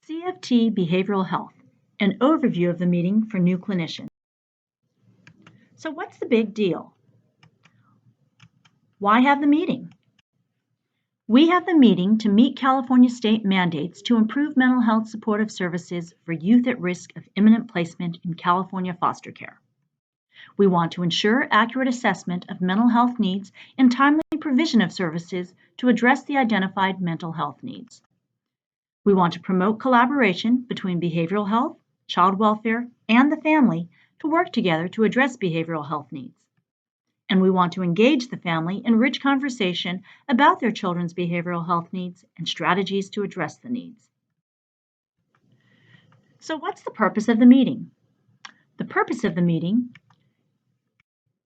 CFT Behavioral Health, an overview of the meeting for new clinicians. So what's the big deal? Why have the meeting? We have the meeting to meet California state mandates to improve mental health supportive services for youth at risk of imminent placement in California foster care. We want to ensure accurate assessment of mental health needs and timely provision of services to address the identified mental health needs. We want to promote collaboration between behavioral health, child welfare, and the family to work together to address behavioral health needs. And we want to engage the family in rich conversation about their children's behavioral health needs and strategies to address the needs. So what's the purpose of the meeting? The purpose of the meeting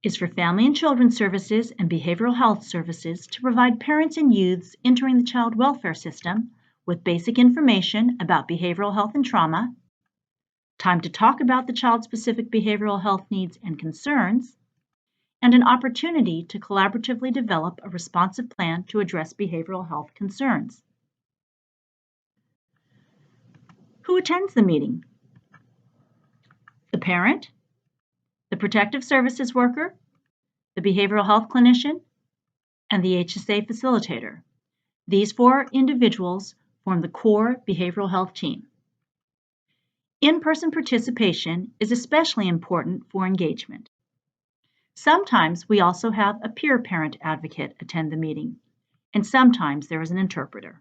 is for Family and Children's Services and Behavioral Health Services to provide parents and youths entering the child welfare system with basic information about behavioral health and trauma, time to talk about the child-specific behavioral health needs and concerns, and an opportunity to collaboratively develop a responsive plan to address behavioral health concerns. Who attends the meeting? The parent, the protective services worker, the behavioral health clinician, and the HSA facilitator. These four individuals form the core behavioral health team. In-person participation is especially important for engagement. Sometimes we also have a peer parent advocate attend the meeting, and sometimes there is an interpreter.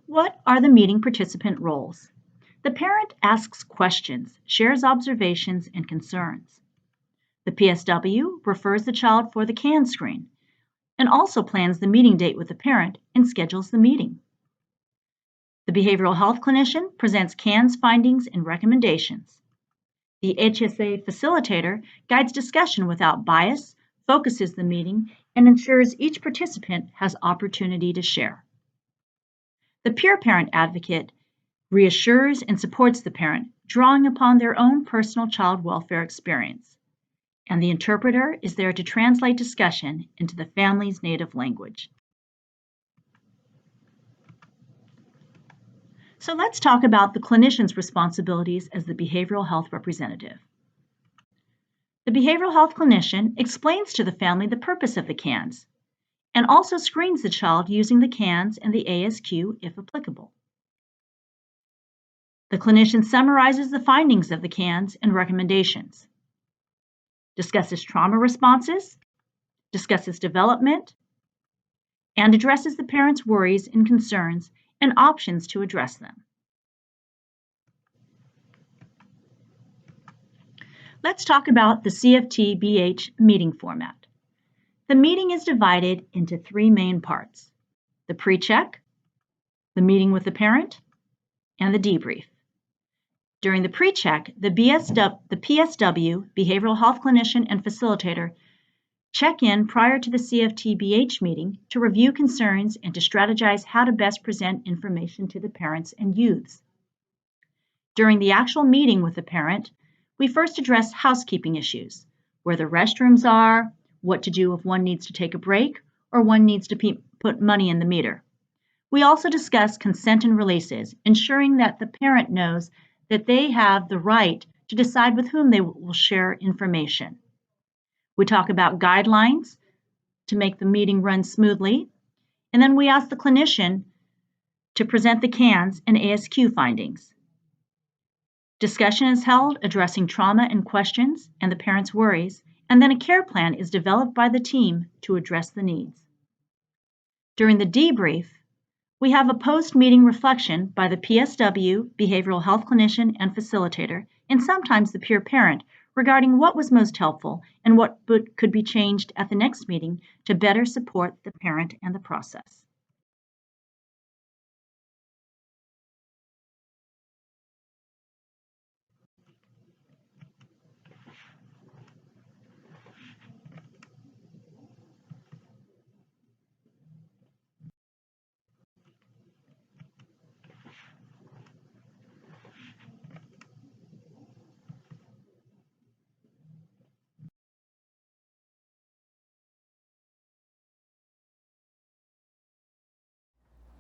What are the meeting participant roles? The parent asks questions, shares observations and concerns. The PSW refers the child for the CAN screen and also plans the meeting date with the parent and schedules the meeting. The behavioral health clinician presents CAN's findings and recommendations. The HSA facilitator guides discussion without bias, focuses the meeting, and ensures each participant has opportunity to share. The peer parent advocate reassures and supports the parent, drawing upon their own personal child welfare experience. And the interpreter is there to translate discussion into the family's native language. So let's talk about the clinician's responsibilities as the behavioral health representative. The behavioral health clinician explains to the family the purpose of the CANs and also screens the child using the CANs and the ASQ if applicable. The clinician summarizes the findings of the CANs and recommendations, discusses trauma responses, discusses development, and addresses the parent's worries and concerns and options to address them. Let's talk about the CFT-BH meeting format. The meeting is divided into three main parts: the pre-check, the meeting with the parent, and the debrief. During the pre-check, the PSW, Behavioral Health Clinician and Facilitator, check in prior to the CFT-BH meeting to review concerns and to strategize how to best present information to the parents and youths. During the actual meeting with the parent, we first address housekeeping issues, where the restrooms are, what to do if one needs to take a break or one needs to put money in the meter. We also discuss consent and releases, ensuring that the parent knows that they have the right to decide with whom they will share information. We talk about guidelines to make the meeting run smoothly, and then we ask the clinician to present the CANs and ASQ findings. Discussion is held addressing trauma and questions and the parent's worries, and then a care plan is developed by the team to address the needs. During the debrief, we have a post-meeting reflection by the PSW, Behavioral Health Clinician and Facilitator, and sometimes the peer parent, regarding what was most helpful and what could be changed at the next meeting to better support the parent and the process.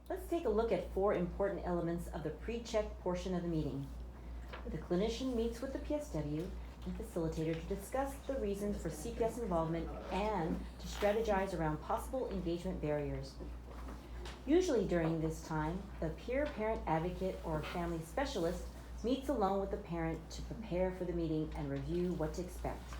Let's take a look at 4 important elements of the pre-check portion of the meeting. The clinician meets with the PSW and facilitator to discuss the reasons for CPS involvement and to strategize around possible engagement barriers. Usually during this time, the peer parent advocate or family specialist meets alone with the parent to prepare for the meeting and review what to expect.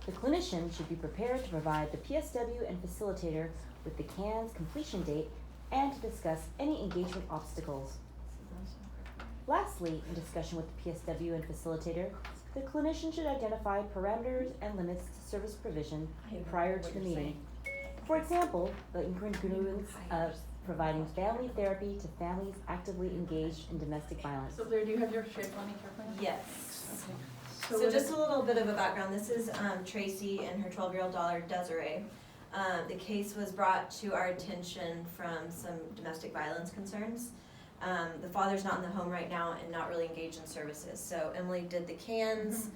The clinician should be prepared to provide the PSW and facilitator with the CAN's completion date and to discuss any engagement obstacles. Lastly, in discussion with the PSW and facilitator, the clinician should identify parameters and limits to service provision prior to the meeting. For example, the incongruence of providing family therapy to families actively engaged in domestic violence. So Blair, do you have your shared funding care plan? Yes. Okay. So just a little bit of a background. This is Tracy and her 12-year-old daughter, Desiree. The case was brought to our attention from some domestic violence concerns. The father's not in the home right now and not really engaged in services. So Emily did the CANs,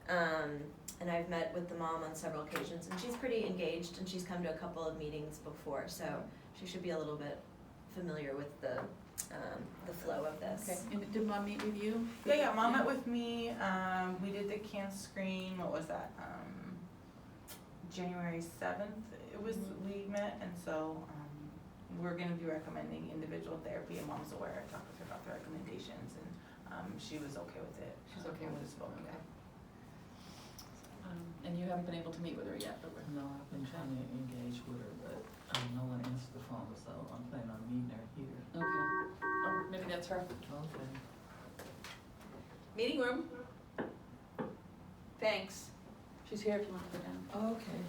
and I've met with the mom on several occasions, and she's pretty engaged, and she's come to a couple of meetings before, so she should be a little bit familiar with the flow of this. Okay, and did mom meet with you? Yeah, mom met with me. We did the CAN screen, what was that? January 7th, we met, and so we're gonna be recommending individual therapy, and mom's aware. I talked with her about the recommendations, and she was okay with it. She's okay with it, spoken. okay. And you haven't been able to meet with her yet, but we're. No, I've been trying to engage with her, but no one answered the phone, so I'm planning on meeting her here. Okay. Oh, maybe that's her. Okay. Meeting room. Thanks. She's here if you want to go down. Okay.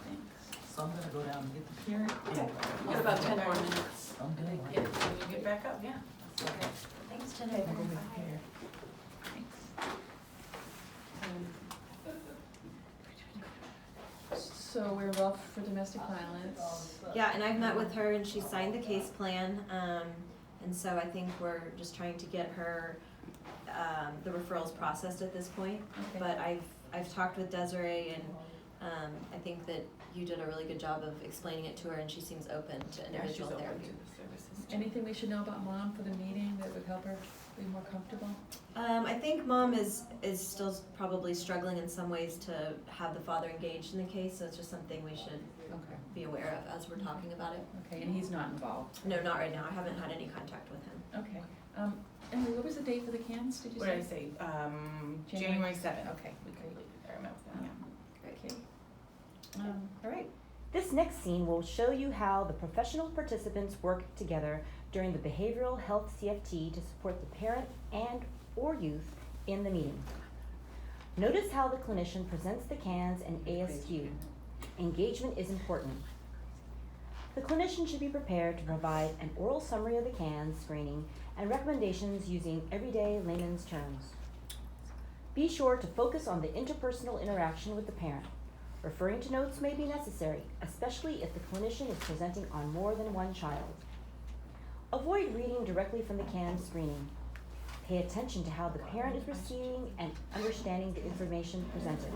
Thanks. So I'm gonna go down and get the parent. Okay. We got about 10 more minutes. I'm done. Yeah, Can you get back up? Yeah. okay. Thanks, I'm Jennifer. gonna go get the parent. Thanks. So we're off for domestic violence. Yeah, and I've met with her and she signed the case plan, and so I think we're just trying to get her, the referrals processed at this point. Okay. But I've talked with Desiree and, I think that you did a really good job of explaining it to her and she seems open to individual therapy. Anything we should know about mom for the meeting that would help her be more comfortable? I think mom is still probably struggling in some ways to have the father engaged in the case, so it's just something we should Okay. be aware of as we're talking about it. Okay, and he's not involved? No, not right now. I haven't had any contact with him. Okay. Emily, what was the date for the cans, did you What say? did I say? January 7th. Okay. We completed there. I met with them, yeah. Okay. All right. This next scene will show you how the professional participants work together during the behavioral health CFT to support the parent and or youth in the meeting. Notice how the clinician presents the CANs and ASQ. Engagement is important. The clinician should be prepared to provide an oral summary of the CANs screening and recommendations using everyday layman's terms. Be sure to focus on the interpersonal interaction with the parent. Referring to notes may be necessary, especially if the clinician is presenting on more than one child. Avoid reading directly from the CAN screening. Pay attention to how the parent is receiving and understanding the information presented.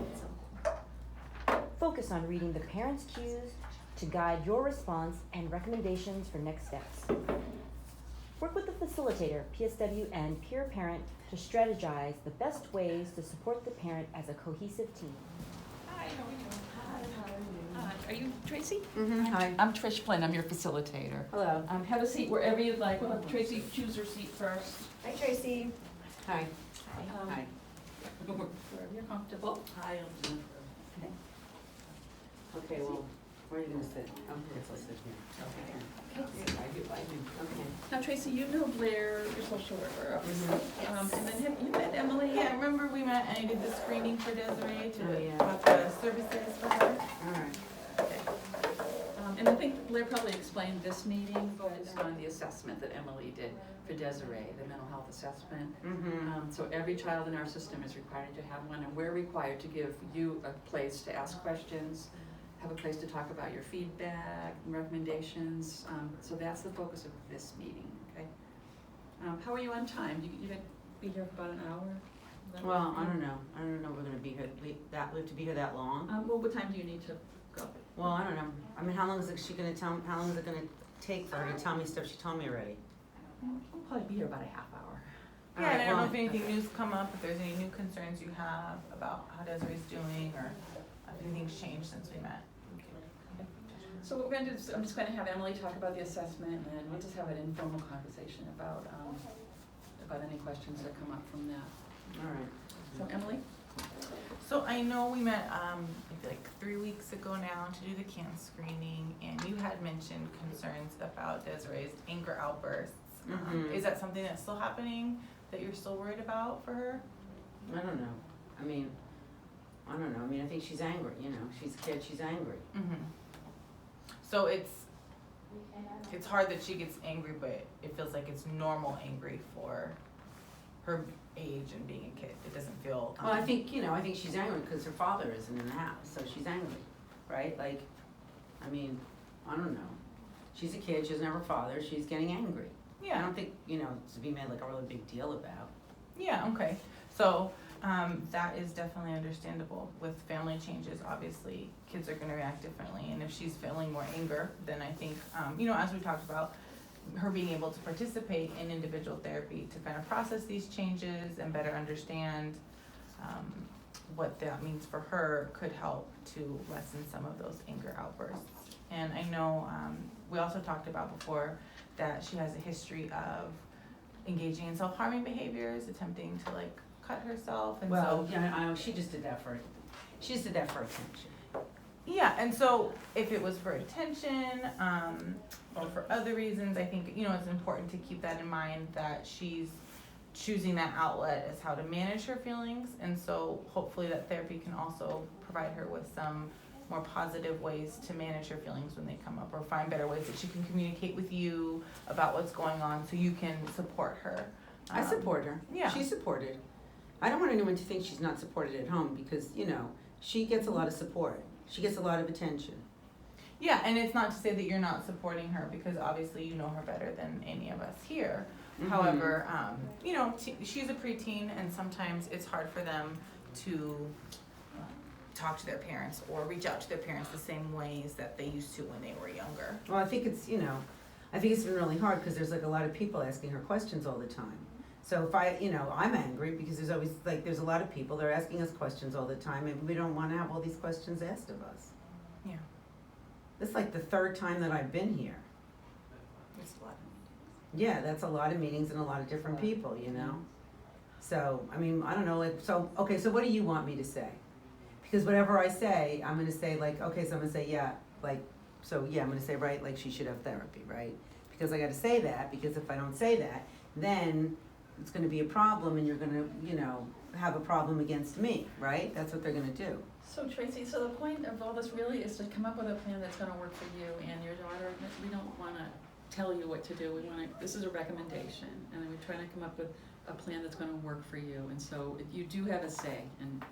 Focus on reading the parent's cues to guide your response and recommendations for next steps. Work with the facilitator, PSW, and peer parent to strategize the best ways to support the parent as a cohesive team. Hi, how are you doing? Are you Tracy? Hi. I'm Trish Flynn, I'm your facilitator. Hello. Have a seat wherever you'd like. We'll have Tracy choose her seat first. Hi, Tracy. Hi. Hi. Wherever you're comfortable. Hi, I'm Okay, well, where are you gonna sit? I'm here, so I'll sit here. Okay. I do. Okay. Now, Tracy, you know Blair, your social worker, obviously. And then have you met Emily? Yeah, I remember we met and I did the screening for Desiree yeah. about the services for her. Alright. Okay. And I think Blair probably explained this meeting, Focused on the assessment that Emily did for Desiree, the mental health assessment. Mm-hmm. So every child in our system is required to have one, and we're required to give you a place to ask questions, have a place to talk about your feedback and recommendations. So that's the focus of this meeting, okay? How are you on time? You gonna be here for about an hour? Is that Well, okay? I don't know. I don't know if we're gonna be here, we have to be here that long. Well, what time do you need to go? Well, I don't know. I mean, how long is it, how long is it gonna take for her to tell me stuff she told me already? We'll probably be here about a half hour. Yeah, and I don't know if well, anything new's come up, if there's any new concerns you have about how Desiree's doing, or if anything's changed since we met. So what we're gonna do is, I'm just gonna have Emily talk about the assessment, and then we'll just have an informal conversation about any questions that come up from that. All right. So Emily? So I know we met, maybe like 3 weeks ago now to do the CAN screening, and you had mentioned concerns about Desiree's anger outbursts. Is that something that's still happening, that you're still worried about for her? I don't know. I mean, I think she's angry, you know. She's a kid, she's angry. So it's hard that she gets angry, but it feels like it's normal angry for her age and being a kid. It doesn't feel. Well, I think she's angry because her father isn't in the house, so she's angry, right? Like, I mean, I don't know. She's a kid, she doesn't have her father, she's getting angry. Yeah. I don't think, it's to be made like a really big deal about. Yeah, okay. So that is definitely understandable. With family changes, obviously, kids are going to react differently. And if she's feeling more anger, then I think, as we talked about, her being able to participate in individual therapy to kind of process these changes and better understand what that means for her could help to lessen some of those anger outbursts. And I know we also talked about before that she has a history of engaging in self-harming behaviors, attempting to like cut herself, and she just did that for attention. Yeah, and so if it was for attention, or for other reasons, I think, it's important to keep that in mind, that she's choosing that outlet as how to manage her feelings. And so hopefully that therapy can also provide her with some more positive ways to manage her feelings when they come up, or find better ways that she can communicate with you about what's going on so you can support her. I support her. Yeah. She's supported. I don't want anyone to think she's not supported at home because, she gets a lot of support. She gets a lot of attention. Yeah, and it's not to say that you're not supporting her, because obviously you know her better than any of us here. However, she's a preteen, and sometimes it's hard for them to talk to their parents or reach out to their parents the same ways that they used to when they were younger. Well, I think it's been really hard because there's like a lot of people asking her questions all the time. So if I'm angry because there's a lot of people that are asking us questions all the time, and we don't want to have all these questions asked of us. Yeah. It's like the third time that I've been here. It's a lot. Yeah, that's a lot of meetings and a lot of different people, So, I mean, I don't know, so what do you want me to say? Because whatever I say, I'm going to say I'm going to say, I'm going to say, right, like she should have therapy, right? Because I got to say that, because if I don't say that, then it's going to be a problem, and you're going to, have a problem against me, right? That's what they're going to do. So Tracy, the point of all this really is to come up with a plan that's gonna work for you and your daughter. We don't wanna tell you what to do. This is a recommendation, and we're trying to come up with a plan that's gonna work for you. And so you do have a say, and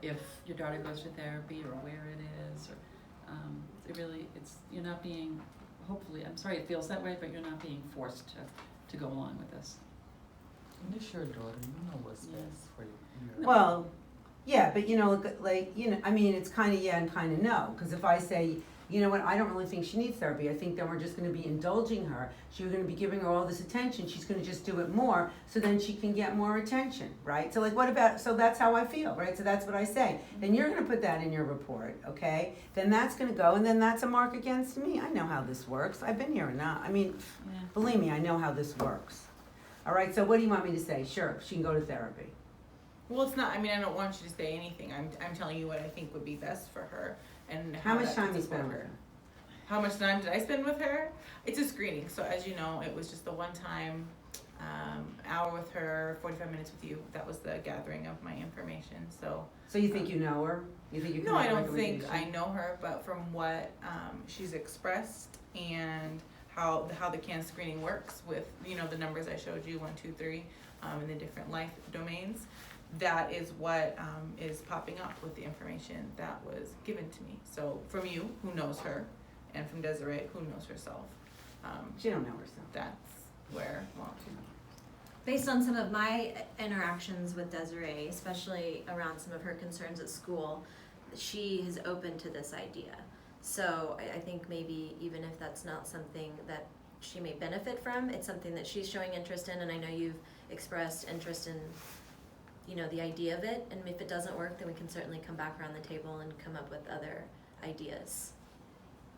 if your daughter goes to therapy or where it is, or you're not being, hopefully, I'm sorry it feels that way, but you're not being forced to go along with this. And it's your daughter, you know what's best for you. Well, yeah, but I mean, it's kind of yeah and kind of no. Because if I say, you know what, I don't really think she needs therapy. I think that we're just going to be indulging her. She's going to be giving her all this attention. She's going to just do it more, so then she can get more attention, right? So so that's how I feel, right? So that's what I say. Then you're going to put that in your report, okay? Then that's going to go, and then that's a mark against me. I know how this works. I've been here enough. I mean, believe me, I know how this works. All right, so what do you want me to say? Sure, she can go to therapy. Well, it's not. I mean, I don't want you to say anything. I'm telling you what I think would be best for her, and how much time you spend with her? How much time did I spend with her? It's a screening, so as you know, it was just the one time, hour with her, 45 minutes with you. That was the gathering of my information. So you think you know her? You think you can No, I don't think I know her, but from what she's expressed and how the CAN screening works with the numbers I showed you, 1, 2, 3, and the different life domains. That is what is popping up with the information that was given to me. So from you, who knows her, and from Desiree, who knows herself. She don't know herself. That's where, Based on some of my interactions with Desiree, especially around some of her concerns at school, she is open to this idea. So I think maybe even if that's not something that she may benefit from, it's something that she's showing interest in, and I know you've expressed interest in, you know, the idea of it, and if it doesn't work, then we can certainly come back around the table and come up with other ideas.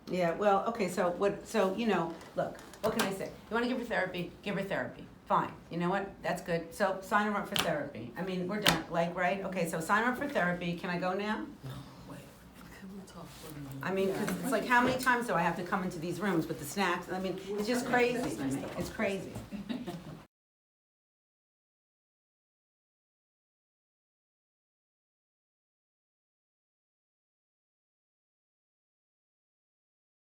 Yeah, well, okay, so you know, look, what can I say? You wanna give her therapy, give her therapy. Fine, you know what, that's good. So sign her up for therapy. I mean, we're done, like, right? Okay, so sign her up for therapy. Can I go now? No, wait, can we talk for a minute? I mean, 'cause it's like, how many times do I have to come into these rooms with the snacks? I mean, it's just crazy. It's crazy.